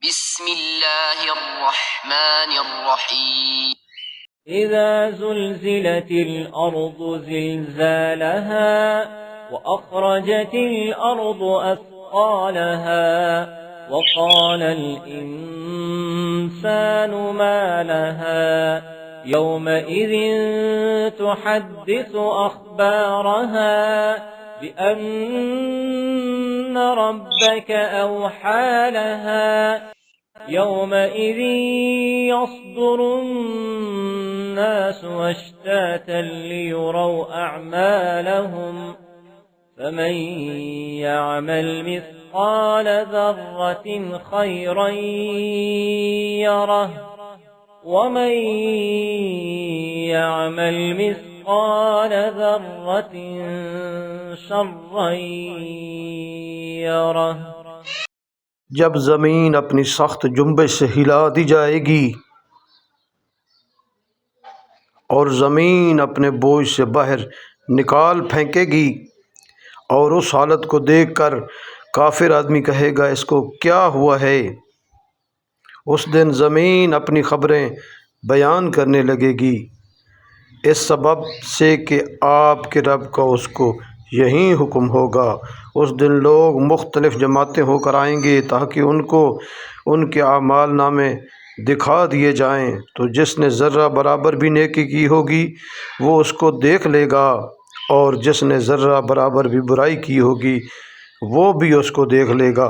बिस्मिल्लाहिर्रहमानिर्रहीम। إذا زلزلت الأرض زلزالها وأخرجت الأرض أثقالها وقال الإنسان ما لها يومئذ تحدث أخبارها بأن ربك أوحى لها يومئذ يصدر الناس أشتاتا ليروا أعمالهم فمن يعمل مثقال ذرة خيرا يره ومن يعمل مثقال ذرة شرا يره। जब ज़मीन अपनी सख्त जुम्बश से हिला दी जाएगी और ज़मीन अपने बोझ से बाहर निकाल फेंकेगी और उस हालत को देखकर काफिर आदमी कहेगा इसको क्या हुआ है। उस दिन ज़मीन अपनी ख़बरें बयान करने लगेगी इस सबब से कि आपके रब का उसको यही हुक्म होगा। उस दिन लोग मुख्तलिफ़ जमातें होकर आएंगे ताकि उनको उनके आमाल नामे दिखा दिए जाएं, तो जिसने ज़र्रा बराबर भी नेकी की होगी वो उसको देख लेगा और जिसने ज़र्रा बराबर भी बुराई की होगी वो भी उसको देख लेगा।